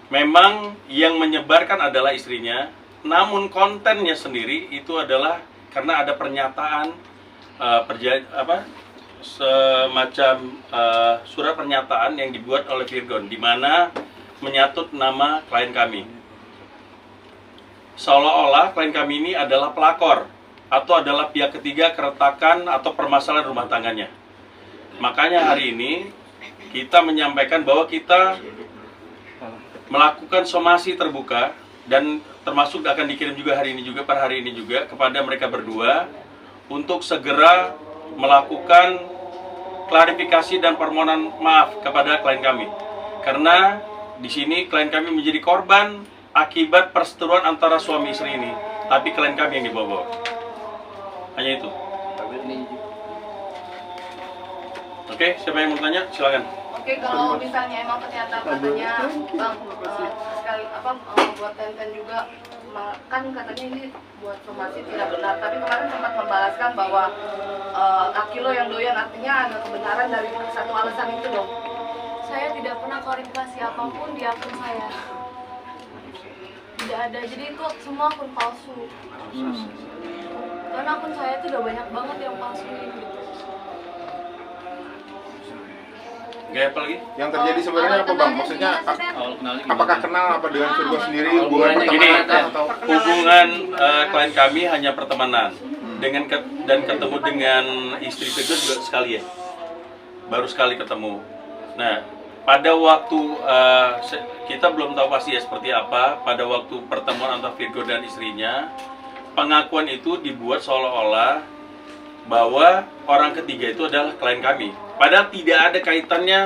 memang yang menyebarkan adalah istrinya, namun kontennya sendiri itu adalah karena ada pernyataan semacam surat pernyataan yang dibuat oleh Virgon, di mana menyatut nama klien kami. Seolah-olah klien kami ini adalah pelakor atau adalah pihak ketiga keretakan atau permasalahan rumah tangganya. Makanya hari ini kita menyampaikan bahwa kita melakukan somasi terbuka dan termasuk akan dikirim juga hari ini juga per hari ini juga kepada mereka berdua untuk segera melakukan klarifikasi dan permohonan maaf kepada klien kami. Karena di sini klien kami menjadi korban akibat perseteruan antara suami istri ini, tapi klien kami yang dibawa. Hanya itu. Oke, siapa yang mau tanya? Silakan. Oke, kalau misalnya emang ternyata katanya bang sekali buat Tenten juga kan katanya ini buat somasi tidak benar, tapi kemarin sempat membalaskan bahwa laki lo yang doyan, artinya ada kebenaran dari satu alasan itu dong. Saya tidak pernah klarifikasi apapun di akun saya. Tidak ada, jadi itu semua akun palsu. Karena akun saya itu udah banyak banget yang palsuin gitu. Gak apa lagi? Yang terjadi sebenarnya apa bang? Maksudnya apakah kenal apa dengan Virgo sendiri? Hubungan pertemanan atau hubungan klien kami hanya pertemanan dan ketemu dengan istri Virgo juga sekali ya, baru sekali ketemu. Nah, pada waktu kita belum tahu pasti ya seperti apa. Pada waktu pertemuan antara Virgo dan istrinya, pengakuan itu dibuat seolah-olah bahwa orang ketiga itu adalah klien kami. Padahal tidak ada kaitannya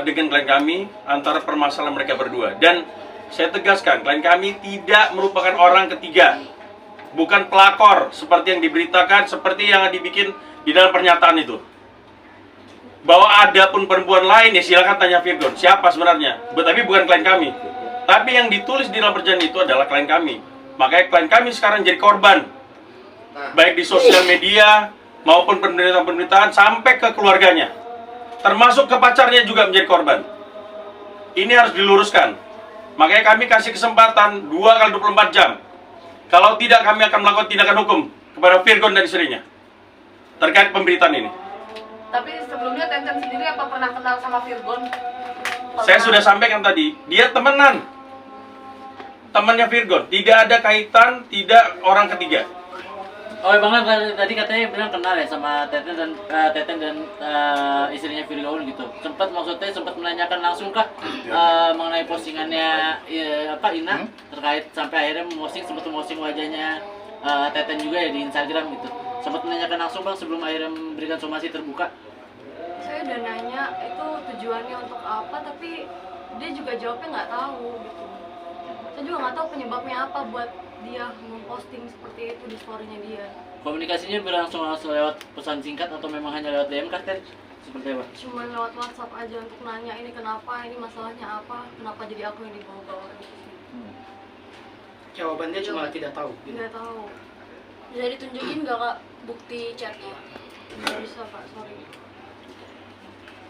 dengan klien kami antara permasalahan mereka berdua. Dan saya tegaskan, klien kami tidak merupakan orang ketiga, bukan pelakor seperti yang diberitakan, seperti yang dibikin di dalam pernyataan itu. Bahwa ada pun perempuan lain ya silakan tanya Virgon siapa sebenarnya, tapi bukan klien kami. Tapi yang ditulis di dalam perjanjian itu adalah klien kami. Makanya klien kami sekarang jadi korban, baik di sosial media maupun pemberitaan-pemberitaan sampai ke keluarganya, termasuk ke pacarnya juga menjadi korban. Ini harus diluruskan. Makanya kami kasih kesempatan 2x24 jam. Kalau tidak, kami akan melakukan tindakan hukum kepada Virgon dan istrinya terkait pemberitaan ini. Tapi sebelumnya Tenten sendiri apa pernah kenal sama Virgon? Saya sudah sampaikan tadi, dia temenan, temannya Virgon, tidak ada kaitan, tidak orang ketiga. Oh bang, tadi katanya bilang kenal ya sama Teten dan istrinya Virgon gitu. Maksudnya sempat menanyakan langsung kah mengenai postingannya Ina terkait sampai akhirnya sempat memposting wajahnya Teten juga ya di Instagram gitu. Sempat menanyakan langsung bang sebelum akhirnya memberikan somasi terbuka. Saya udah nanya itu tujuannya untuk apa, tapi dia juga jawabnya nggak tahu gitu. Saya juga nggak tahu penyebabnya apa buat dia memposting seperti itu di story-nya dia. Komunikasinya berlangsung lewat pesan singkat atau memang hanya lewat DM kah Ten? Seperti apa? Cuma lewat WhatsApp aja untuk nanya ini kenapa, ini masalahnya apa, kenapa jadi aku yang dibawa-bawa gitu sih. Jawabannya cuma tidak tahu. Nggak tahu. Bisa ditunjukin nggak kak bukti chatnya? Nggak bisa Pak, sorry.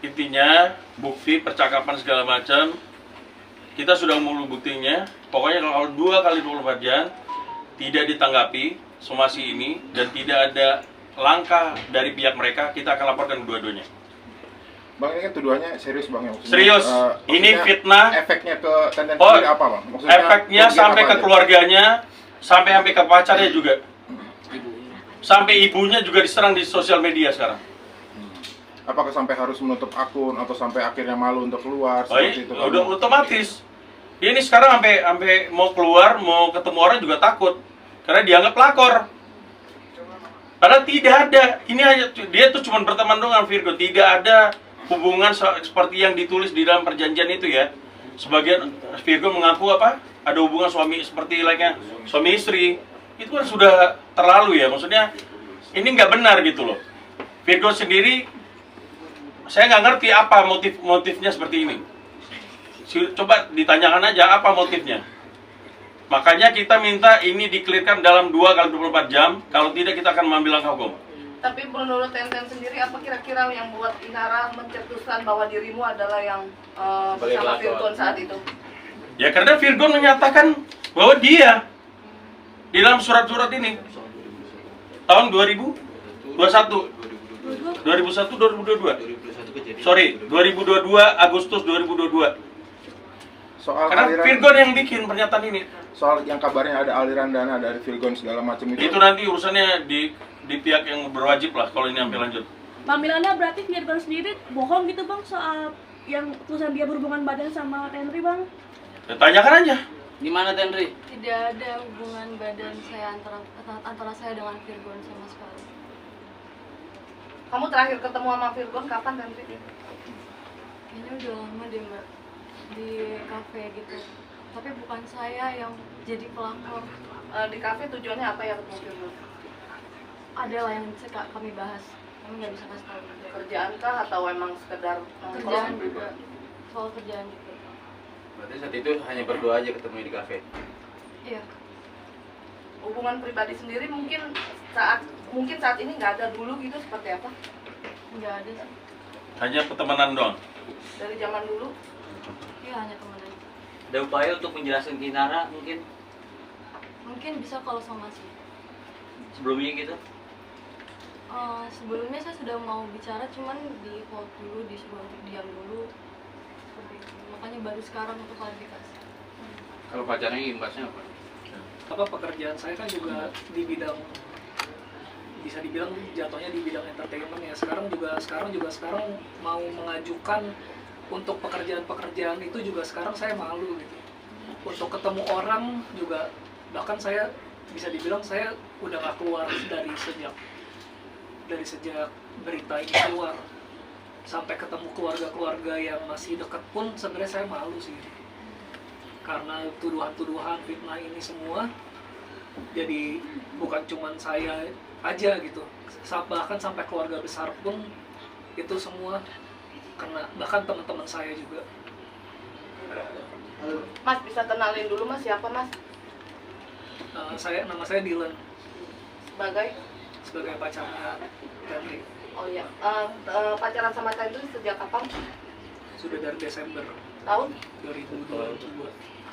Intinya bukti percakapan segala macam kita sudah mulu buktinya. Pokoknya kalau 2x24 jam tidak ditanggapi somasi ini dan tidak ada langkah dari pihak mereka, kita akan laporkan dua-duanya. Bang, ini kan tuduhannya serius bang ya? Maksudnya, Serius, ini fitnah. Efeknya ke Tenten sendiri apa bang? Maksudnya, efeknya sampai ke keluarganya, sampai ke pacarnya juga. Sampai ibunya juga diserang di sosial media sekarang. Apakah sampai harus menutup akun atau sampai akhirnya malu untuk keluar? Seperti itu, Udah otomatis. Dia ini sekarang sampai mau keluar, mau ketemu orang juga takut karena dianggap pelakor. Padahal tidak ada. Ini hanya dia tuh cuma berteman dengan Virgo, tidak ada hubungan seperti yang ditulis di dalam perjanjian itu ya. Sebagian Virgo mengaku ada hubungan suami seperti layaknya suami istri. Itu kan sudah terlalu ya, maksudnya ini nggak benar gitu loh. Virgo sendiri, saya nggak ngerti apa motifnya seperti ini. Coba ditanyakan aja apa motifnya. Makanya kita minta ini dikelirkan dalam 2x24 jam. Kalau tidak kita akan mengambil langkah hukum. Tapi menurut Tenten sendiri apa kira-kira yang buat Inara mencetuskan bahwa dirimu adalah yang bersama Virgon saat itu? Ya karena Virgon menyatakan bahwa dia di dalam surat-surat ini tahun 2021 2022 sorry 2022 Agustus 2022 Soal karena aliran, Virgon yang bikin pernyataan ini. soal yang kabarnya ada aliran dana dari Virgon segala macam Itu nanti urusannya di pihak yang berwajib lah kalau ini sampai lanjut. Bang Milana berarti Virgon sendiri bohong gitu bang soal yang tulisan dia berhubungan badan sama Tenri bang? Ya, tanyakan aja. Gimana Tenri? Tidak ada hubungan badan saya antara saya dengan Virgon sama sekali. Kamu terakhir ketemu sama Virgon kapan nanti? Kayaknya udah lama deh mbak, di kafe gitu. Tapi bukan saya yang jadi pelakor. Di kafe tujuannya apa ya ketemu Virgon? Ada lah yang bisa kami bahas. Kami nggak bisa kasih tahu. Kerjaan kah atau emang sekedar nongkrong? Kerjaan juga, soal kerjaan juga. Berarti saat itu hanya berdua aja ketemu di kafe. Iya. Hubungan pribadi sendiri mungkin saat ini nggak ada, dulu gitu seperti apa? Nggak ada sih. Hanya pertemanan doang. Dari zaman dulu? Iya, hanya teman aja. Ada upaya untuk menjelaskan ke Inara mungkin Mungkin bisa kalau sama sih. sebelumnya gitu. Sebelumnya saya sudah mau bicara, cuman di hold dulu, disuruh untuk diam dulu. Seperti itu. Makanya baru sekarang untuk klarifikasi. Kalau pacarnya imbasnya apa? Pekerjaan saya kan juga di bidang, bisa dibilang jatuhnya di bidang entertainment ya. Sekarang mau mengajukan untuk pekerjaan itu juga sekarang saya malu gitu. Untuk ketemu orang juga, bahkan saya bisa dibilang saya udah gak keluar dari sejak berita ini keluar, sampai ketemu keluarga yang masih dekat pun sebenarnya saya malu sih, karena tuduhan-tuduhan fitnah ini semua. Jadi bukan cuman saya aja gitu, bahkan sampai keluarga besar pun itu semua kena, bahkan teman-teman saya juga. Mas bisa kenalin dulu mas, siapa mas? Nama saya Dylan, Sebagai pacarnya Tenri. oh iya, pacaran sama Tenri sejak kapan? Sudah dari Desember Tahun? 2022.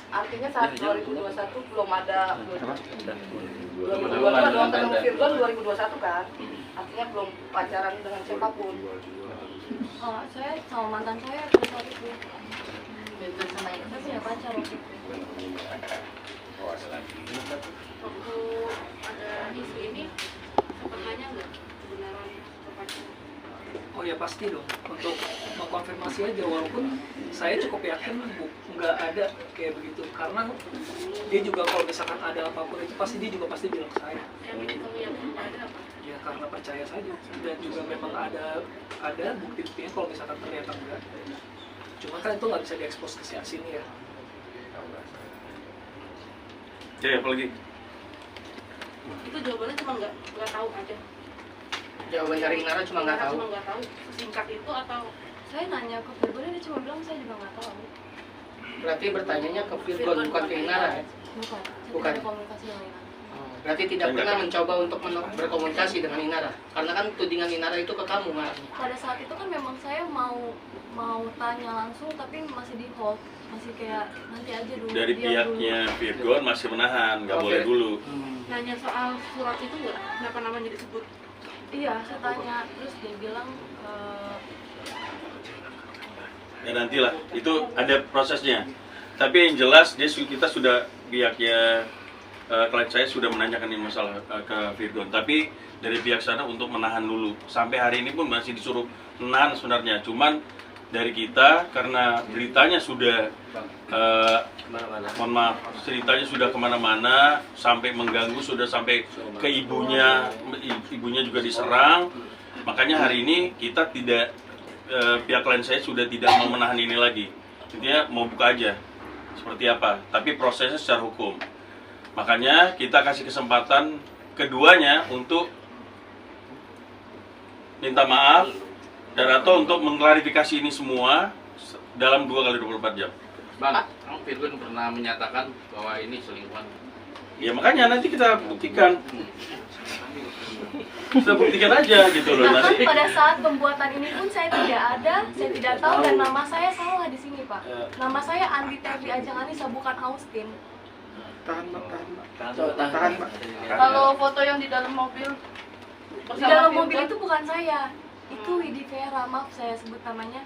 Artinya saat 2021 belum ada 2022 doang ketemu Virgon 2021 kan? Artinya belum pacaran dengan siapapun. Saya sama mantan saya saat itu. Saya punya pacar waktu itu. Waktu ada isu ini sempat nanya nggak kebenaran kepacaran? Oh ya pasti dong, untuk mengkonfirmasi aja, walaupun saya cukup yakin nggak ada kayak begitu, karena dia juga kalau misalkan ada apapun itu dia juga pasti bilang ke saya. Yang bikin kamu yakin ada apa? Ya karena percaya saja, dan juga memang ada bukti-buktinya kalau misalkan ternyata enggak. Cuma kan itu nggak bisa diekspos ke sini ya. Oke, apa lagi? Itu jawabannya cuma nggak tahu aja. Jawaban dari Inara cuma nggak tahu. Cuma nggak tahu. Singkat itu atau Saya nanya ke Virgon, dia cuma bilang saya juga nggak tahu. Berarti bertanyanya ke Virgon bukan ke Inara ya? Bukan. Bukan. Ada komunikasi dengan Inara. Berarti tidak pernah mencoba untuk berkomunikasi dengan Inara? Karena kan tudingan Inara itu ke kamu malah. Pada saat itu kan memang saya mau tanya langsung, tapi masih di hold, masih kayak nanti aja dulu. Dari diam pihaknya dulu. Virgon masih menahan, nggak Oke. boleh dulu. nanya soal surat itu nggak? Kenapa namanya disebut? Iya, saya tanya, terus dia bilang Ya nantilah, itu ada prosesnya. Tapi yang jelas kita sudah pihaknya klien saya sudah menanyakan ini masalah ke Virgon. Tapi dari pihak sana untuk menahan dulu. Sampai hari ini pun masih disuruh menahan sebenarnya. Cuman dari kita karena beritanya sudah mohon maaf, ceritanya sudah kemana-mana, sampai mengganggu, sudah sampai ke ibunya juga diserang. Makanya hari ini kita tidak, pihak klien saya sudah tidak mau menahan ini lagi. Intinya mau buka aja seperti apa, tapi prosesnya secara hukum. Makanya kita kasih kesempatan keduanya untuk minta maaf dan atau untuk mengklarifikasi ini semua dalam 2 kali 24 jam. Bang, Virgon pernah menyatakan bahwa ini selingkuhan. Ya makanya nanti kita buktikan. Kita buktikan aja gitu loh Bahkan nanti. pada saat pembuatan ini pun saya tidak ada, saya tidak tahu dan nama saya salah di sini Pak. Nama saya Andi Terli Ajeng Anissa, bukan Austin. Tahan, Mbak, tahan, Mbak. Tahan. Mbak. Kalau foto yang di dalam mobil Di dalam mobil itu bukan saya, itu Widi Vera, maaf saya sebut namanya.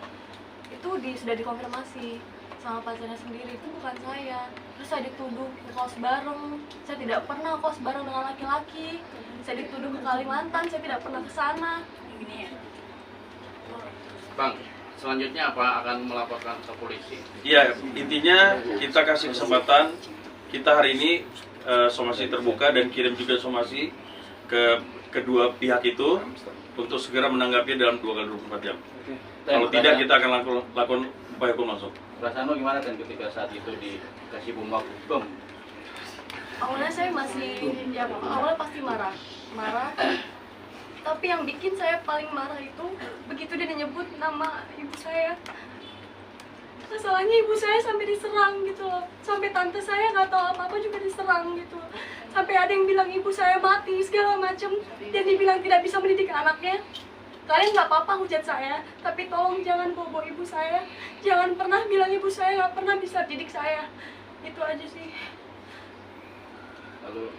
Itu sudah dikonfirmasi sama pacarnya sendiri, itu bukan saya. Terus saya dituduh kos bareng, saya tidak pernah kos bareng dengan laki-laki. Saya dituduh ke Kalimantan, saya tidak pernah ke sana. Bang, selanjutnya apa akan melaporkan ke polisi? Iya, intinya kita kasih kesempatan. Kita hari ini somasi terbuka dan kirim juga somasi ke kedua pihak itu untuk segera menanggapi dalam 2x24 jam. Kalau tidak, kita akan lakukan upaya hukum langsung. Perasaan lo gimana kan ketika saat itu dikasih bom? Awalnya saya masih, ya awalnya pasti marah. Tapi yang bikin saya paling marah itu begitu dia nyebut nama ibu saya. Masalahnya ibu saya sampai diserang gitu loh. Sampai tante saya nggak tahu apa-apa juga diserang gitu. Sampai ada yang bilang ibu saya mati segala macem dan dibilang tidak bisa mendidik anaknya. Kalian nggak apa-apa hujat saya, tapi tolong jangan bawa ibu saya. Jangan pernah bilang ibu saya nggak pernah bisa didik saya. Itu aja sih. Lalu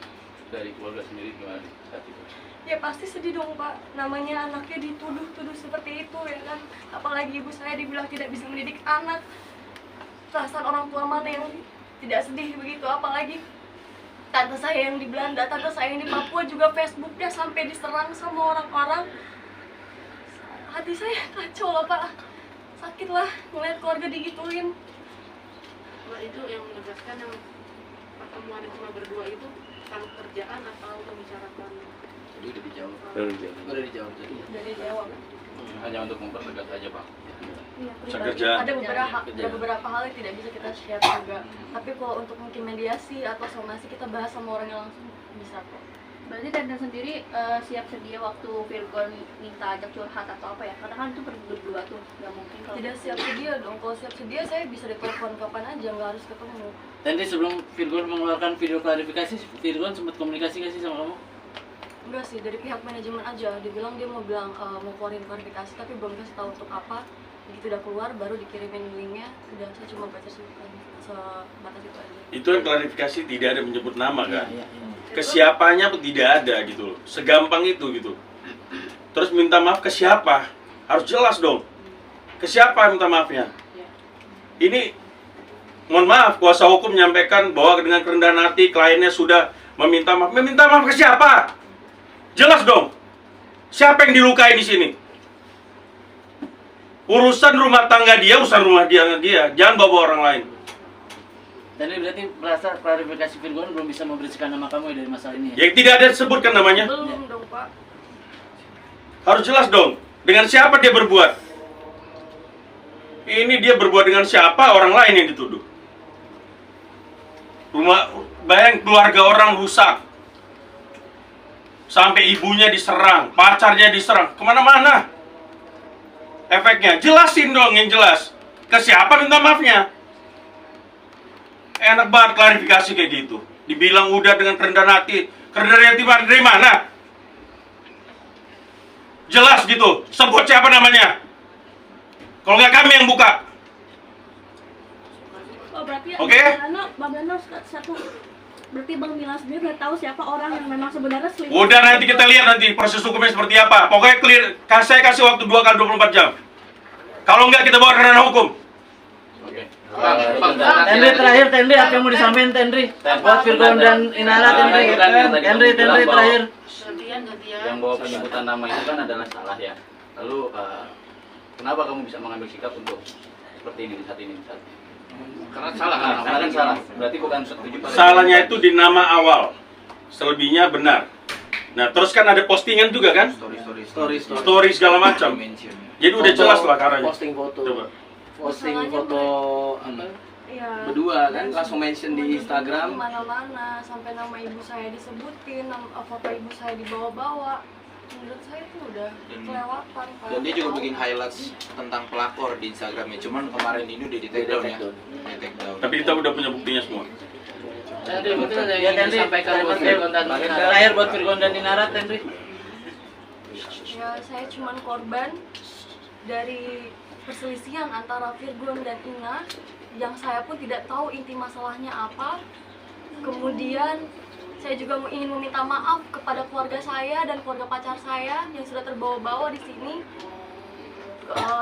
dari keluarga sendiri gimana saat itu? Ya pasti sedih dong Pak, namanya anaknya dituduh-tuduh seperti itu ya kan. Apalagi ibu saya dibilang tidak bisa mendidik anak. Perasaan orang tua mana yang tidak sedih begitu, apalagi tante saya yang di Belanda, tante saya yang di Papua juga Facebooknya sampai diserang sama orang-orang. Hati saya kacau lah Pak, sakit lah ngeliat keluarga digituin. Mbak, itu yang menegaskan yang pertemuan cuma berdua itu tentang kerjaan atau membicarakan? Jadi udah dijawab. Udah dijawab tadi. Dari Jawa. Hanya untuk mempertegas aja Bang. Iya, Urusan pribadi. kerjaan. Ada beberapa hal yang tidak bisa kita share juga. Tapi kalau untuk mungkin mediasi atau somasi kita bahas sama orang yang langsung bisa kok. Berarti Tenten sendiri siap sedia waktu Virgon minta ajak curhat atau apa ya? Karena kan itu berdua tuh, nggak mungkin kalau Tidak siap sedia dong. Kalau siap sedia saya bisa ditelepon kapan aja, nggak harus ketemu. Tadi sebelum Virgon mengeluarkan video klarifikasi, Virgon sempat komunikasi nggak sih sama kamu? Enggak sih, dari pihak manajemen aja. Dibilang dia mau mau keluarin klarifikasi, tapi belum kasih tahu untuk apa. Begitu udah keluar, baru dikirimin linknya. Udah, saya cuma baca sebatas itu aja. Itu yang klarifikasi tidak ada menyebut nama kan? Iya. Kesiapannya pun tidak ada gitu loh. Segampang itu gitu. Terus minta maaf ke siapa? Harus jelas dong. Ke siapa minta maafnya? Ini mohon maaf, kuasa hukum menyampaikan bahwa dengan kerendahan hati kliennya sudah meminta maaf. Meminta maaf ke siapa? Jelas dong. Siapa yang dilukai di sini? Urusan rumah tangga dia, urusan rumah dia. Jangan bawa orang lain. Tadi berarti merasa klarifikasi Virgon belum bisa membersihkan nama kamu ya dari masalah ini ya? Yang tidak ada disebutkan namanya. Belum dong Pak. Harus jelas dong. Dengan siapa dia berbuat? Ini dia berbuat dengan siapa? Orang lain yang dituduh. Bayang keluarga orang rusak. Sampai ibunya diserang, pacarnya diserang, kemana-mana. Efeknya, jelasin dong yang jelas. Ke siapa minta maafnya? Enak banget klarifikasi kayak gitu. Dibilang udah dengan kerendahan hati. Kerendahan hati dari mana? Jelas gitu, sebut siapa namanya. Kalau nggak kami yang buka. Oh, berarti Oke. Bang Dano satu. Berarti Bang Milan sendiri udah tahu siapa orang yang memang sebenarnya selingkuh. Udah, nanti kita lihat nanti proses hukumnya seperti apa. Pokoknya clear, saya kasih waktu 2x24 jam. Kalau nggak kita bawa ke ranah hukum. Oke. Tendri terakhir, Tendri apa yang mau disampaikan Tendri? Buat Virgon dan Inara, Tendri terakhir. Yang bawa penyebutan nama itu kan adalah salah ya. Lalu kenapa kamu bisa mengambil sikap untuk seperti ini saat ini? Karena salah kan? Karena kan salah. Berarti bukan setuju pada Salahnya itu di nama awal. Selebihnya benar. Nah, terus kan ada postingan juga kan? Story segala macam. Jadi udah jelas lah caranya. Posting foto. Coba. Posting Masalahnya foto apa? Iya. Berdua kan langsung mention di Instagram. Mana-mana sampai nama ibu saya disebutin, foto ibu saya dibawa-bawa. Menurut saya itu udah kelewatan. Pak. Dan dia juga bikin highlights tentang pelakor di Instagramnya. Cuman kemarin ini udah di take down ya. Di take down. Tapi kita udah punya buktinya semua. Tendri, betul ada Ya, yang Tendri, disampaikan buat Tendri. Virgon dan terakhir buat Virgon dan Dinara, Tendri. Ya, saya cuman korban dari perselisihan antara Virgon dan Ina yang saya pun tidak tahu inti masalahnya apa. Kemudian saya juga ingin meminta maaf kepada keluarga saya dan keluarga pacar saya yang sudah terbawa-bawa di sini.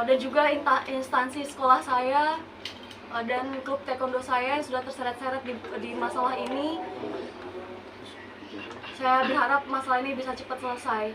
Dan juga instansi sekolah saya dan klub taekwondo saya yang sudah terseret-seret di masalah ini. Saya berharap masalah ini bisa cepat selesai.